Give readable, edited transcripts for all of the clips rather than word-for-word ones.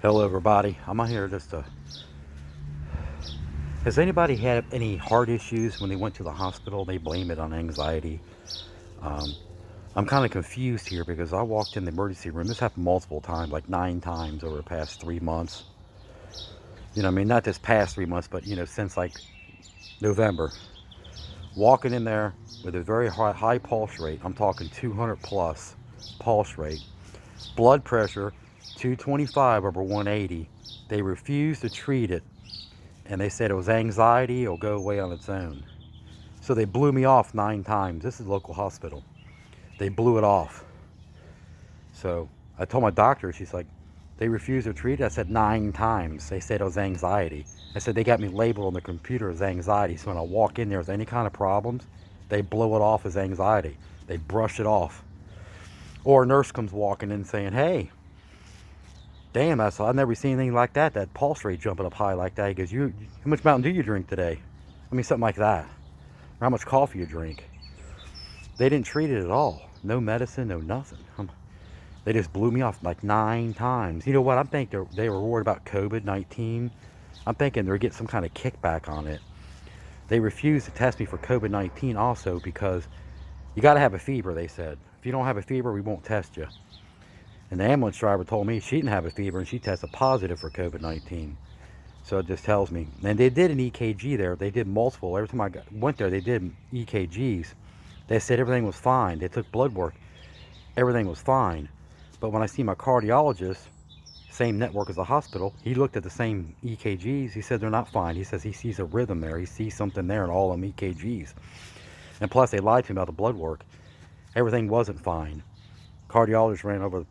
Hello everybody, I'm on here just to... Has anybody had any heart issues when they went to the hospital? They blame it on anxiety. Um, I'm kind of confused here because I walked in the emergency room. This happened multiple times, like 9 times over the past 3 months. You know, I mean, not this past 3 months, but since like November. Walking in there with a very high pulse rate. I'm talking 200 plus pulse rate. Blood pressure 225 over 180. They refused to treat it, and they said it was anxiety, it'll go away on its own. So they blew me off 9 times. This is a local hospital. They blew it off. So I told my doctor, she's like, they refused to treat it. I said 9 times. They said it was anxiety. I said they got me labeled on the computer as anxiety. So when I walk in there with any kind of problems, they blow it off as anxiety. They brush it off. Or a nurse comes walking in saying, hey, damn, I've never seen anything like that. That pulse rate jumping up high like that. He goes, how much Mountain Dew you drink today? I mean, something like that. Or how much coffee you drink. They didn't treat it at all. No medicine, no nothing. They just blew me off like 9 times. You know what? I'm thinking they were worried about COVID-19. I'm thinking they're getting some kind of kickback on it. They refused to test me for COVID-19 also because you got to have a fever, they said. If you don't have a fever, we won't test you. And the ambulance driver told me she didn't have a fever and she tested positive for COVID-19. So it just tells me. And they did an EKG there. They did multiple. Every time I went there, they did EKGs. They said everything was fine. They took blood work. Everything was fine. But when I see my cardiologist, same network as the hospital, he looked at the same EKGs. He said they're not fine. He says he sees a rhythm there. He sees something there in all them EKGs. And plus, they lied to him about the blood work. Everything wasn't fine. Cardiologist ran over,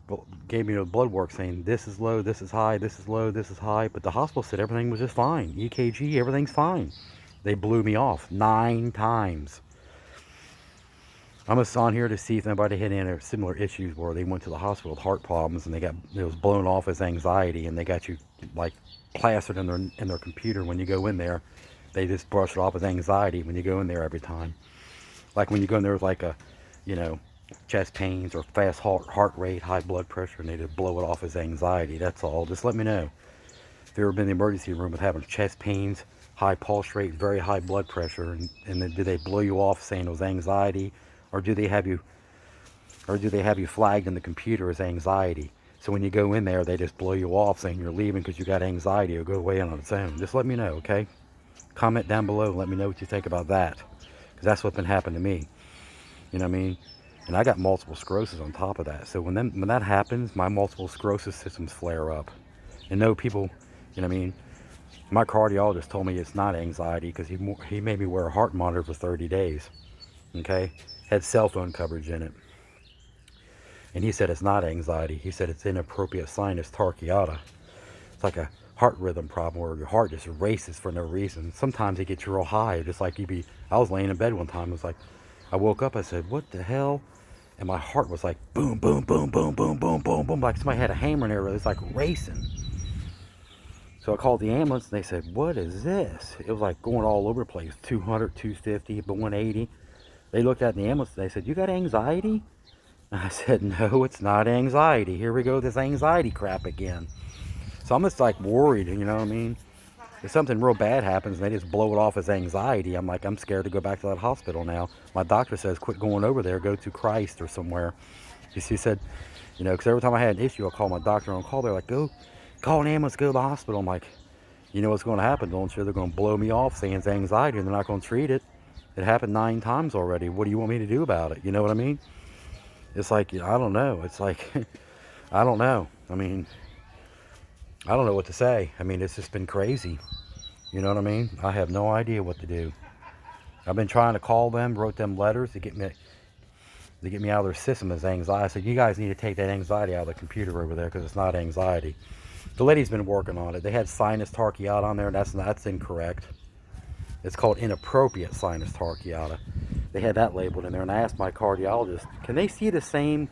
gave me the blood work saying this is low, this is high, this is low, this is high. But the hospital said everything was just fine. EKG, everything's fine. They blew me off 9 times. I'm just on here to see if anybody had any similar issues where they went to the hospital with heart problems and it was blown off as anxiety, and they got you like plastered in their computer when you go in there. They just brush it off as anxiety when you go in there every time. Like when you go in there with like a, chest pains or fast heart rate, high blood pressure, and they just blow it off as anxiety. That's all. Just let me know if you've ever been in the emergency room with having chest pains, high pulse rate, very high blood pressure, and then do they blow you off saying it was anxiety, or do they have you flagged in the computer as anxiety? So when you go in there, they just blow you off saying you're leaving because you got anxiety. It'll go away on its own. Just let me know, okay? Comment down below and let me know what you think about that, because that's what's been happening to me. You know what I mean? And I got multiple sclerosis on top of that. So when that happens, my multiple sclerosis systems flare up. And no people, you know what I mean? My cardiologist told me it's not anxiety because he made me wear a heart monitor for 30 days. Okay? Had cell phone coverage in it. And he said it's not anxiety. He said it's inappropriate sinus tachycardia. It's like a heart rhythm problem where your heart just races for no reason. Sometimes it gets real high. Just like I was laying in bed one time. It was like, I woke up, I said, what the hell? And my heart was like boom, boom, boom, boom, boom, boom, boom, boom. Like somebody had a hammer in there. It was like racing. So I called the ambulance and they said, what is this? It was like going all over the place. 200, 250, but 180. They looked at the ambulance and they said, you got anxiety? And I said, no, it's not anxiety. Here we go, this anxiety crap again. So I'm just like worried, you know what I mean? If something real bad happens and they just blow it off as anxiety, I'm scared to go back to that hospital now. My doctor says, quit going over there, go to Christ or somewhere. He said, because every time I had an issue, I'll call my doctor on call. They're like, go, call an ambulance, go to the hospital. I'm like, you know what's going to happen, don't you? They're going to blow me off saying it's anxiety and they're not going to treat it. It happened 9 times already. What do you want me to do about it? You know what I mean? It's like, I don't know. It's like, I don't know. I mean, I don't know what to say. I mean, it's just been crazy. You know what I mean? I have no idea what to do. I've been trying to call them, wrote them letters to get me out of their system as anxiety. I said, you guys need to take that anxiety out of the computer over there because it's not anxiety. The lady's been working on it. They had sinus tachycardia on there. That's incorrect. It's called inappropriate sinus tachycardia. They had that labeled in there, and I asked my cardiologist, can they see the same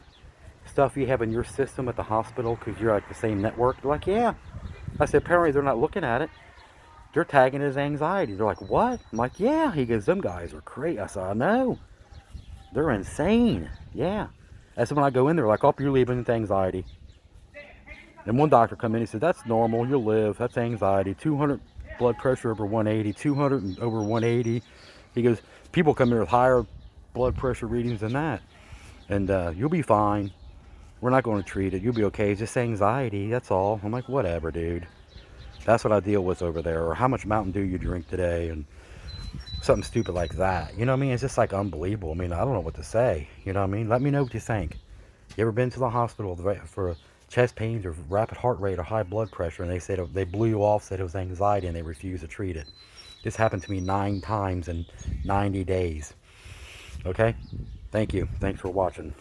stuff you have in your system at the hospital because you're like the same network? They're like, yeah. I said, apparently they're not looking at it. They're tagging it as anxiety. They're like, what? I'm like, yeah. He goes, them guys are crazy. I said, I know. They're insane. Yeah. That's when I go in there, like, oh, you're leaving with anxiety. And one doctor come in, he said, that's normal, you'll live, that's anxiety, 200 blood pressure over 180, 200 and over 180. He goes, people come here with higher blood pressure readings than that. And you'll be fine. We're not going to treat it. You'll be okay. It's just anxiety, that's all. I'm like, whatever, dude. That's what I deal with over there. Or how much Mountain Dew you drink today, and something stupid like that. You know what I mean? It's just like unbelievable. I mean, I don't know what to say. You know what I mean? Let me know what you think. You ever been to the hospital for chest pains or rapid heart rate or high blood pressure, and they said they blew you off, said it was anxiety, and they refused to treat it? This happened to me 9 times in 90 days. Okay? Thank you. Thanks for watching.